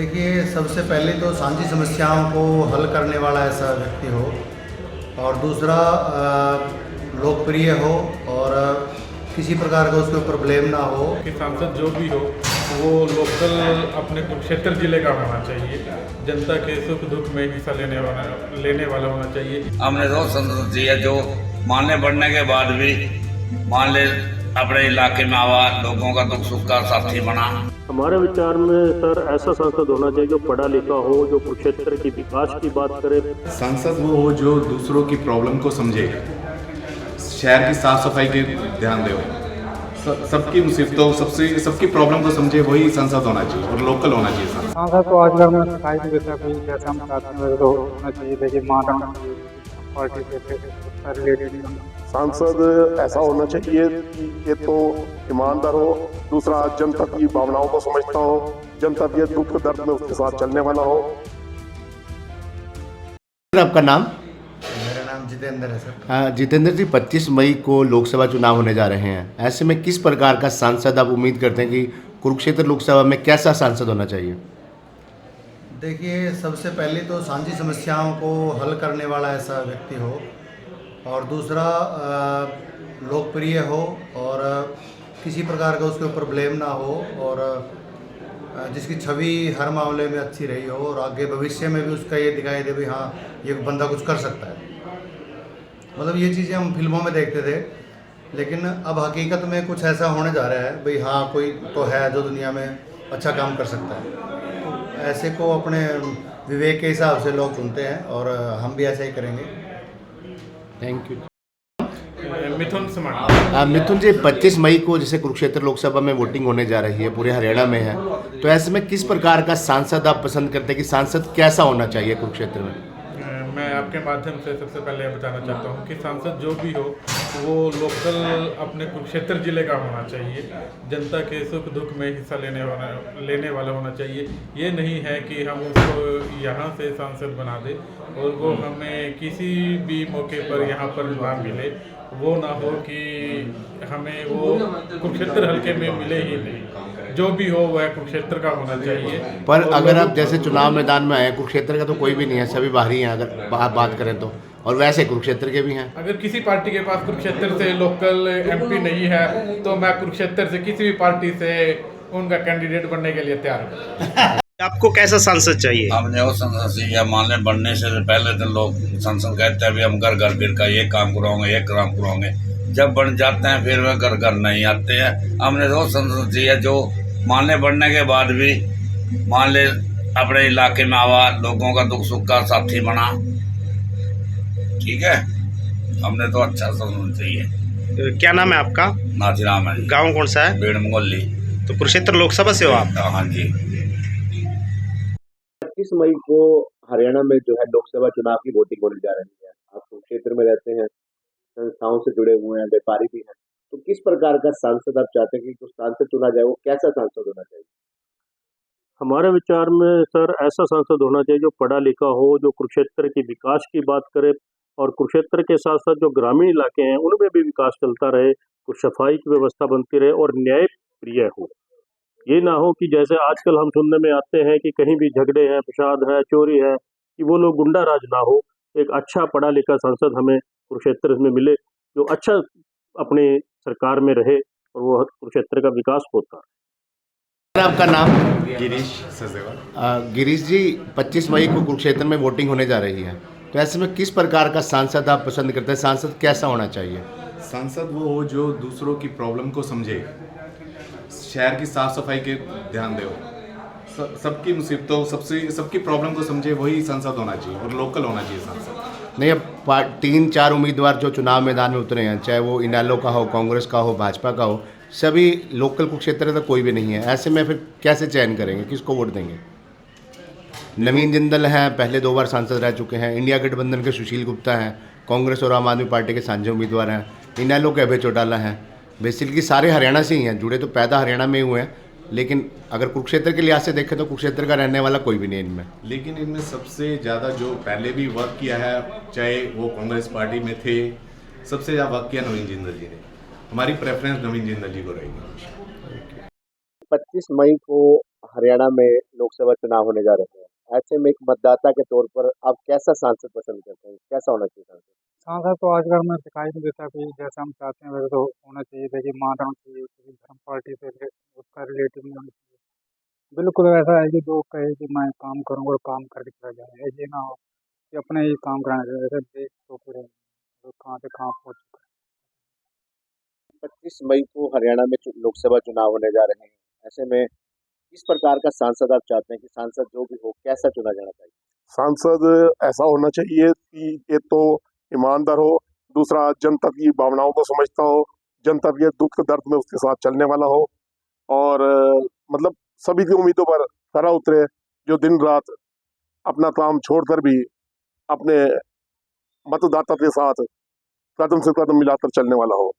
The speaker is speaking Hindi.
देखिए, सबसे पहले तो साँझी समस्याओं को हल करने वाला ऐसा व्यक्ति हो और दूसरा लोकप्रिय हो और किसी प्रकार का उसके ऊपर ब्लेम ना हो। कि सांसद जो भी हो वो लोकल अपने कुरुक्षेत्र जिले का होना चाहिए, जनता के सुख दुख में हिस्सा लेने वाला होना चाहिए। हमने रोज संसद दिया जो मानने बढ़ने के बाद भी मान ले अपने इलाके में आवा, लोगों का दुख सुख का साथी बना। हमारे विचार में सर ऐसा सांसद होना चाहिए जो पढ़ा लिखा हो, जो कुरुक्षेत्र की विकास की बात करे। सांसद वो हो जो दूसरों की प्रॉब्लम को समझे, शहर की साफ सफाई के ध्यान दे, सबकी मुसीबतों सबकी प्रॉब्लम को समझे, वही सांसद होना चाहिए और लोकल होना चाहिए सांसद। सांसद तो आजकल में दिखाई नहीं देता कोई, जैसा हम चाहते हैं तो होना चाहिए। देखिए मॉडर्न पार्टी से सांसद ऐसा होना चाहिए कि ये तो ईमानदार हो, दूसरा जनता की भावनाओं को समझता हो, जनता के दुख दर्द में उसके साथ चलने वाला हो। आपका नाम? मेरा नाम जितेंद्र है सर। जितेंद्र जी, 25 मई को लोकसभा चुनाव होने जा रहे हैं। ऐसे में किस प्रकार का सांसद आप उम्मीद करते हैं कि कुरुक्षेत्र लोकसभा में कैसा सांसद होना चाहिए? देखिए, सबसे पहले तो साँझी समस्याओं को हल करने वाला ऐसा व्यक्ति हो और दूसरा लोकप्रिय हो और किसी प्रकार का उसके ऊपर ब्लेम ना हो और जिसकी छवि हर मामले में अच्छी रही हो और आगे भविष्य में भी उसका ये दिखाई दे भी हाँ, ये बंदा कुछ कर सकता है। मतलब ये चीज़ें हम फिल्मों में देखते थे, लेकिन अब हकीकत में कुछ ऐसा होने जा रहा है भाई हाँ, कोई तो है जो दुनिया में अच्छा काम कर सकता है। ऐसे को अपने विवेक के हिसाब से लोग चुनते हैं और हम भी ऐसा ही करेंगे। Thank you. मिथुन समाज। मिथुन जी, 25 मई को जैसे कुरुक्षेत्र लोकसभा में वोटिंग होने जा रही है, पूरे हरियाणा में है, तो ऐसे में किस प्रकार का सांसद आप पसंद करते हैं कि सांसद कैसा होना चाहिए कुरुक्षेत्र में? मैं आपके माध्यम से सबसे पहले बताना चाहता हूँ कि सांसद जो भी हो वो लोकल अपने कुरुक्षेत्र जिले का होना चाहिए, जनता के सुख दुख में हिस्सा लेने वाला होना चाहिए। ये नहीं है कि हम उसको यहाँ से सांसद बना दें और वो हमें किसी भी मौके पर यहाँ पर ना मिले, वो ना हो कि हमें वो कुरुक्षेत्र हल्के में मिले ही नहीं। जो भी हो वह कुरुक्षेत्र का होना चाहिए। पर अगर आप जैसे चुनाव मैदान में आए, कुरुक्षेत्र का तो कोई भी नहीं है, सभी बाहरी हैं अगर आप बात करें तो, और वैसे कुरुक्षेत्र के भी हैं। अगर किसी पार्टी के पास कुरुक्षेत्र से लोकल एमपी नहीं है तो मैं कुरुक्षेत्र से किसी भी पार्टी से उनका कैंडिडेट बनने के लिए तैयार हूँ। आपको कैसा सांसद चाहिए? हमने वो संसद या मानने बढ़ने से पहले तो लोग संसद कहते हैं हम घर घर फिर का ये काम कराओगे, ये काम कराओगे। जब बन जाते हैं फिर वह घर घर नहीं आते हैं। हमने वो संसद दिया जो मानने बढ़ने के बाद भी मान ले अपने इलाके में आवा, लोगों का दुख सुख का साथी बना। ठीक है, हमने तो अच्छा संसद चाहिए। क्या नाम है आपका? नाथीराम है। गांव कौन सा है? बेड़ मंगोली। तो कुरुक्षेत्र लोकसभा से हो आप? हाँ जी। 25 मई को हरियाणा में जो है लोकसभा चुनाव की वोटिंग होने जा रही है। आप कुरुक्षेत्र में रहते हैं, संस्थाओं से जुड़े हुए हैं, व्यापारी भी हैं, तो किस प्रकार का सांसद आप चाहते हैं कि जो सांसद चुना जाए वो कैसा सांसद होना चाहिए? हमारे विचार में सर ऐसा सांसद होना चाहिए जो पढ़ा लिखा हो, जो कुरुक्षेत्र की विकास की बात करे और कुरुक्षेत्र के साथ साथ जो ग्रामीण इलाके हैं उनमें भी विकास चलता रहे, कुछ सफाई की व्यवस्था बनती रहे और न्याय प्रिय हो। ये ना हो कि जैसे आजकल हम सुनने में आते हैं कि कहीं भी झगड़े हैं, फसाद है, चोरी है, कि वो लोग गुंडा राज ना हो। एक अच्छा पढ़ा लिखा सांसद हमें कुरुक्षेत्र में मिले जो अच्छा अपनी सरकार में रहे और वो कुरुक्षेत्र का विकास होता है। आपका नाम? गिरीश सचदेवा। गिरीश जी, 25 मई को कुरुक्षेत्र में वोटिंग होने जा रही है, तो ऐसे में किस प्रकार का सांसद आप पसंद करते हैं? सांसद कैसा होना चाहिए? सांसद वो हो जो दूसरों की प्रॉब्लम को समझे, शहर की साफ सफाई के ध्यान दे, सबकी मुसीबतों सबकी प्रॉब्लम को समझे, वही सांसद होना चाहिए और लोकल होना चाहिए सांसद। नहीं, अब 3-4 उम्मीदवार जो चुनाव मैदान में उतरे हैं, चाहे वो इनेलो का हो, कांग्रेस का हो, भाजपा का हो, सभी लोकल कुरुक्षेत्र तक कोई भी नहीं है। ऐसे में फिर कैसे चयन करेंगे, किसको वोट देंगे? नवीन जिंदल हैं, पहले 2 बार सांसद रह चुके हैं। इंडिया गठबंधन के सुशील गुप्ता हैं, कांग्रेस और आम आदमी पार्टी के साझे उम्मीदवार हैं। इनेलो के अभय चौटाला हैं। बेसिकली सारे हरियाणा से ही हैं, जुड़े तो पैदा हरियाणा में ही हुए हैं, लेकिन अगर कुरुक्षेत्र के लिहाज से देखें तो कुरुक्षेत्र का रहने वाला कोई भी नहीं इनमें। लेकिन इनमें सबसे ज़्यादा जो पहले भी वर्क किया है, चाहे वो कांग्रेस पार्टी में थे, सबसे ज़्यादा वर्क किया नवीन जिंदल जी ने। हमारी प्रेफरेंस नवीन जिंदल जी को रहेगी। 25 मई को हरियाणा में लोकसभा चुनाव होने जा रहे हैं। ऐसे में एक मतदाता के तौर पर आप कैसा सांसद पसंद करते हैं? कैसा होना चाहिए सांसद? सांसद तो आजकल में दिखाई नहीं देता कि जैसा हम चाहते हैं वैसे तो होना चाहिए। देखिए मॉडर्न चाहिए, किसी धर्म पार्टी से उसका रिलेटिव नहीं होना चाहिए। बिल्कुल ऐसा है कि जो कहे कि मैं काम करूँगा और काम करके चला जाए, ये ना हो कि अपने ही काम कराना चाहिए। जैसे देश तो पूरे तो कहाँ से कहाँ पहुँच चुका है। 25 मई को हरियाणा में लोकसभा चुनाव होने जा रहे हैं। ऐसे में किस प्रकार का सांसद आप चाहते हैं कि सांसद जो भी हो कैसा चुना जाना चाहिए? सांसद ऐसा होना चाहिए कि एक तो ईमानदार हो, दूसरा जनता की भावनाओं को समझता हो, जनता के दुख दर्द में उसके साथ चलने वाला हो, और मतलब सभी की उम्मीदों पर खरा उतरे, जो दिन रात अपना काम छोड़कर भी अपने मतदाता के साथ कदम से कदम मिलाकर चलने वाला हो।